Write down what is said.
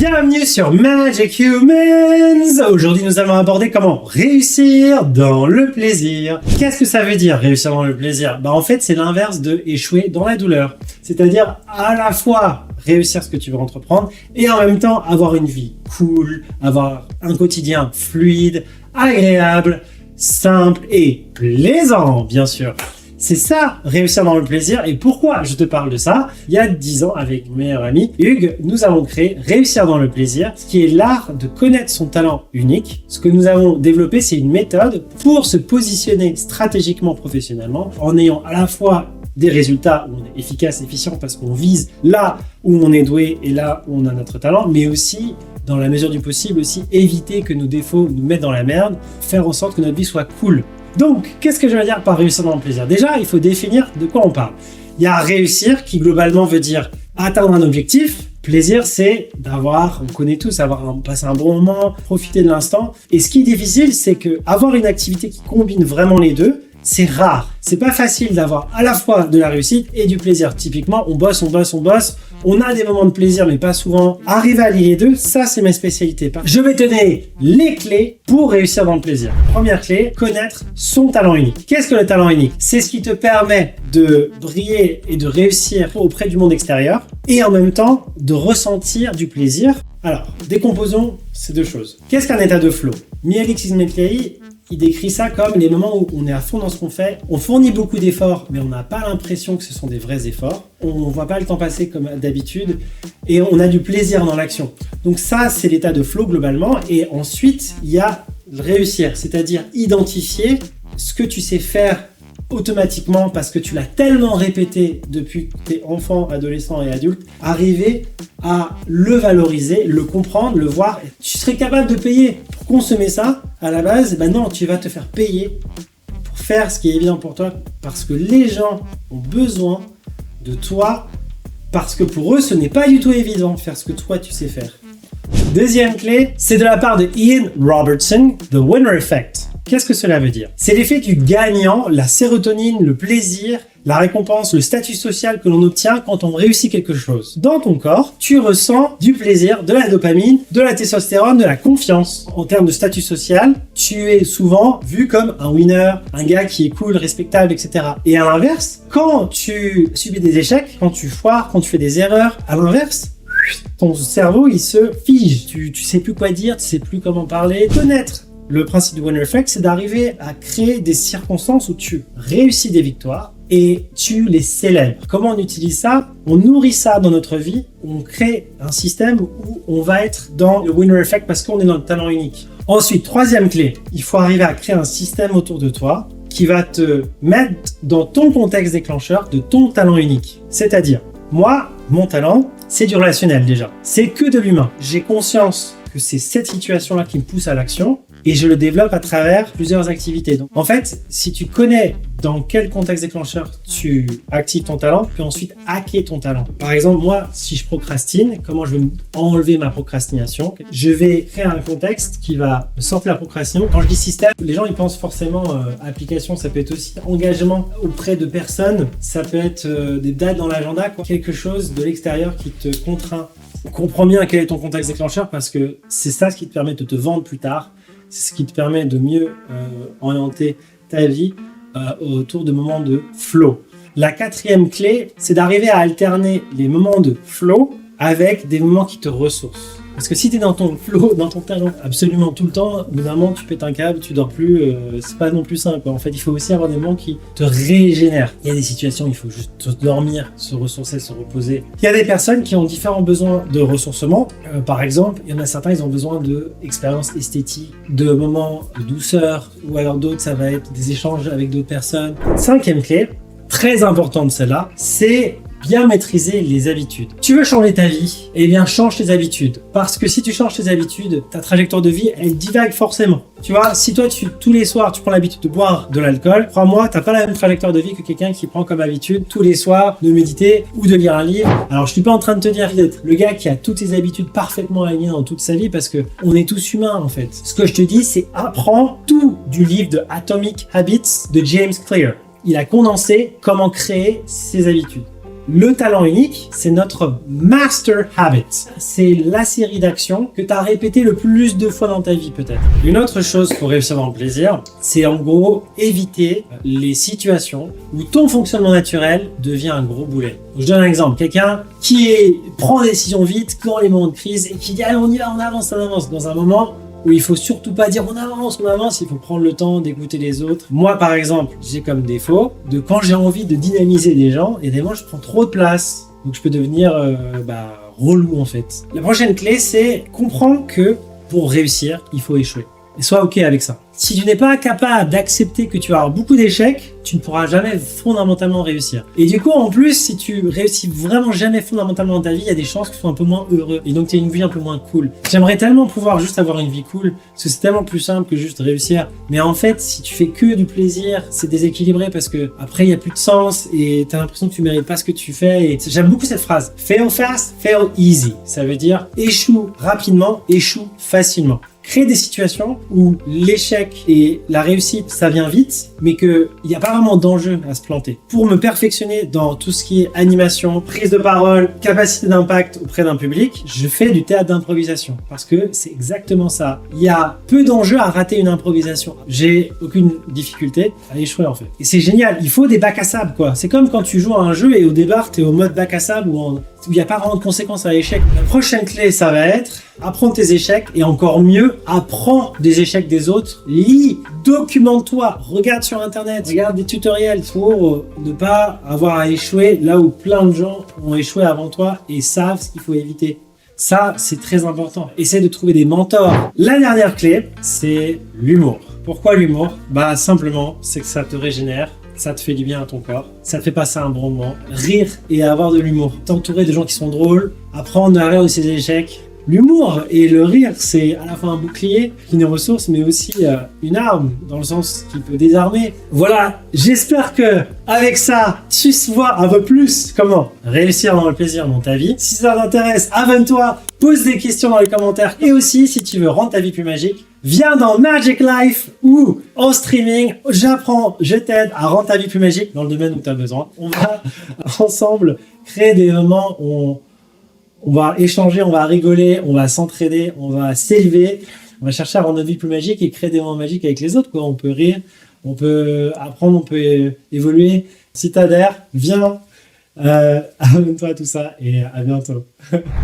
Bienvenue sur Magic Humans. Aujourd'hui, nous allons aborder comment réussir dans le plaisir. Qu'est-ce que ça veut dire réussir dans le plaisir? En fait, c'est l'inverse de échouer dans la douleur. C'est-à-dire à la fois réussir ce que tu veux entreprendre et en même temps avoir une vie cool, avoir un quotidien fluide, agréable, simple et plaisant, bien sûr. C'est ça, réussir dans le plaisir. Et pourquoi je te parle de ça? Il y a 10 ans, avec mon meilleur ami Hugues, nous avons créé Réussir dans le plaisir, ce qui est l'art de connaître son talent unique. Ce que nous avons développé, c'est une méthode pour se positionner stratégiquement, professionnellement, en ayant à la fois des résultats où on est efficace, efficient, parce qu'on vise là où on est doué et là où on a notre talent, mais aussi, dans la mesure du possible, aussi éviter que nos défauts nous mettent dans la merde, faire en sorte que notre vie soit cool. Donc, qu'est-ce que je veux dire par réussir dans le plaisir? Déjà, il faut définir de quoi on parle. Il y a réussir qui globalement veut dire atteindre un objectif. Plaisir, c'est d'avoir, on connaît tous, passer un bon moment, profiter de l'instant. Et ce qui est difficile, c'est que avoir une activité qui combine vraiment les deux, c'est rare. C'est pas facile d'avoir à la fois de la réussite et du plaisir. Typiquement, on bosse. On a des moments de plaisir, mais pas souvent. Arriver à lier les deux, ça, c'est ma spécialité. Je vais te donner les clés pour réussir dans le plaisir. Première clé, connaître son talent unique. Qu'est-ce que le talent unique? C'est ce qui te permet de briller et de réussir auprès du monde extérieur et en même temps de ressentir du plaisir. Alors, décomposons ces deux choses. Qu'est-ce qu'un état de flow? Mihaly Csikszentmihalyi, il décrit ça comme les moments où on est à fond dans ce qu'on fait, on fournit beaucoup d'efforts, mais on n'a pas l'impression que ce sont des vrais efforts, on ne voit pas le temps passer comme d'habitude, et on a du plaisir dans l'action. Donc ça, c'est l'état de flow globalement, et ensuite, il y a réussir, c'est-à-dire identifier ce que tu sais faire automatiquement parce que tu l'as tellement répété depuis que tu es enfant, adolescent et adulte, arriver à le valoriser, le comprendre, le voir. Tu serais capable de payer pour consommer ça à la base. Non, tu vas te faire payer pour faire ce qui est évident pour toi parce que les gens ont besoin de toi parce que pour eux, ce n'est pas du tout évident de faire ce que toi tu sais faire. Deuxième clé, c'est de la part de Ian Robertson, The Winner Effect. Qu'est-ce que cela veut dire? C'est l'effet du gagnant, la sérotonine, le plaisir, la récompense, le statut social que l'on obtient quand on réussit quelque chose. Dans ton corps, tu ressens du plaisir, de la dopamine, de la testostérone, de la confiance. En termes de statut social, tu es souvent vu comme un winner, un gars qui est cool, respectable, etc. Et à l'inverse, quand tu subis des échecs, quand tu foires, quand tu fais des erreurs, à l'inverse, ton cerveau, il se fige. Tu sais plus quoi dire, tu sais plus comment parler. Connaître le principe du Winner Effect, c'est d'arriver à créer des circonstances où tu réussis des victoires et tu les célèbres. Comment on utilise ça? On nourrit ça dans notre vie, on crée un système où on va être dans le Winner Effect parce qu'on est dans le talent unique. Ensuite, troisième clé, il faut arriver à créer un système autour de toi qui va te mettre dans ton contexte déclencheur de ton talent unique. C'est-à-dire, moi, mon talent, c'est du relationnel déjà. C'est que de l'humain. J'ai conscience que c'est cette situation-là qui me pousse à l'action et je le développe à travers plusieurs activités. Donc, en fait, si tu connais dans quel contexte déclencheur tu actives ton talent, puis ensuite hacker ton talent. Par exemple, moi, si je procrastine, comment je vais enlever ma procrastination? Je vais créer un contexte qui va me sortir la procrastination. Quand je dis système, les gens ils pensent forcément application, ça peut être aussi engagement auprès de personnes, ça peut être des dates dans l'agenda, quelque chose de l'extérieur qui te contraint. Comprends bien quel est ton contexte déclencheur parce que c'est ça ce qui te permet de te vendre plus tard. C'est ce qui te permet de mieux orienter ta vie autour de moments de flow. La quatrième clé, c'est d'arriver à alterner les moments de flow avec des moments qui te ressourcent. Parce que si tu es dans ton flow, dans ton talent absolument tout le temps, au bout d'un moment tu pètes un câble, tu dors plus, c'est pas non plus simple. En fait, il faut aussi avoir des moments qui te régénèrent. Il y a des situations où il faut juste dormir, se ressourcer, se reposer. Il y a des personnes qui ont différents besoins de ressourcement. Par exemple, il y en a certains, ils ont besoin d'expériences esthétiques, de moments de douceur, ou alors d'autres, ça va être des échanges avec d'autres personnes. Cinquième clé, très importante celle-là, c'est bien maîtriser les habitudes. Tu veux changer ta vie? Eh bien, change tes habitudes. Parce que si tu changes tes habitudes, ta trajectoire de vie, elle divague forcément. Tu vois, si toi, tous les soirs, tu prends l'habitude de boire de l'alcool, crois-moi, t'as pas la même trajectoire de vie que quelqu'un qui prend comme habitude tous les soirs de méditer ou de lire un livre. Alors, je suis pas en train de te dire d'être le gars qui a toutes ses habitudes parfaitement alignées dans toute sa vie parce que on est tous humains, en fait. Ce que je te dis, c'est apprends tout du livre de Atomic Habits de James Clear. Il a condensé comment créer ses habitudes. Le talent unique, c'est notre master habit. C'est la série d'actions que tu as répété le plus de fois dans ta vie peut-être. Une autre chose pour réussir dans le plaisir, c'est en gros éviter les situations où ton fonctionnement naturel devient un gros boulet. Je donne un exemple. Quelqu'un qui prend des décisions vite dans les moments de crise et qui dit allez on y va, on avance. Dans un moment où il faut surtout pas dire on avance, il faut prendre le temps d'écouter les autres. Moi par exemple, j'ai comme défaut de quand j'ai envie de dynamiser des gens, et des fois je prends trop de place. Donc je peux devenir relou en fait. La prochaine clé, c'est comprendre que pour réussir, il faut échouer. Et sois ok avec ça. Si tu n'es pas capable d'accepter que tu vas avoir beaucoup d'échecs, tu ne pourras jamais fondamentalement réussir. Et du coup, en plus, si tu réussis vraiment jamais fondamentalement dans ta vie, il y a des chances que tu sois un peu moins heureux. Et donc, tu as une vie un peu moins cool. J'aimerais tellement pouvoir juste avoir une vie cool, parce que c'est tellement plus simple que juste réussir. Mais en fait, si tu fais que du plaisir, c'est déséquilibré parce que après, il n'y a plus de sens et tu as l'impression que tu mérites pas ce que tu fais. Et j'aime beaucoup cette phrase. Fail fast, fail easy. Ça veut dire échoue rapidement, échoue facilement. Créer des situations où l'échec et la réussite, ça vient vite, mais qu'il n'y a pas vraiment d'enjeu à se planter. Pour me perfectionner dans tout ce qui est animation, prise de parole, capacité d'impact auprès d'un public, je fais du théâtre d'improvisation. Parce que c'est exactement ça. Il y a peu d'enjeux à rater une improvisation. J'ai aucune difficulté à échouer en fait. Et c'est génial, il faut des bacs à sable quoi. C'est comme quand tu joues à un jeu et au départ, tu es au mode bac à sable où il n'y a pas vraiment de conséquences à l'échec. La prochaine clé, ça va être apprendre tes échecs et encore mieux, apprends des échecs des autres. Lis, documente-toi, regarde sur internet, regarde des tutoriels pour ne pas avoir à échouer là où plein de gens ont échoué avant toi et savent ce qu'il faut éviter. Ça, c'est très important. Essaie de trouver des mentors. La dernière clé, c'est l'humour. Pourquoi l'humour? Simplement, c'est que ça te régénère. Ça te fait du bien à ton corps, ça te fait passer un bon moment, rire et avoir de l'humour. T'entourer de gens qui sont drôles, apprendre à rire de ses échecs. L'humour et le rire, c'est à la fois un bouclier, une ressource, mais aussi une arme, dans le sens qui peut désarmer. Voilà, j'espère que avec ça, tu vois un peu plus comment réussir dans le plaisir dans ta vie. Si ça t'intéresse, abonne-toi, pose des questions dans les commentaires, et aussi, si tu veux rendre ta vie plus magique, viens dans Magic Life ou en streaming, j'apprends, je t'aide à rendre ta vie plus magique dans le domaine où tu as besoin. On va ensemble créer des moments où on va échanger, on va rigoler, on va s'entraider, on va s'élever, on va chercher à rendre notre vie plus magique et créer des moments magiques avec les autres, quoi. On peut rire, on peut apprendre, on peut évoluer. Si t'adhères, viens, abonne-toi à tout ça et à bientôt.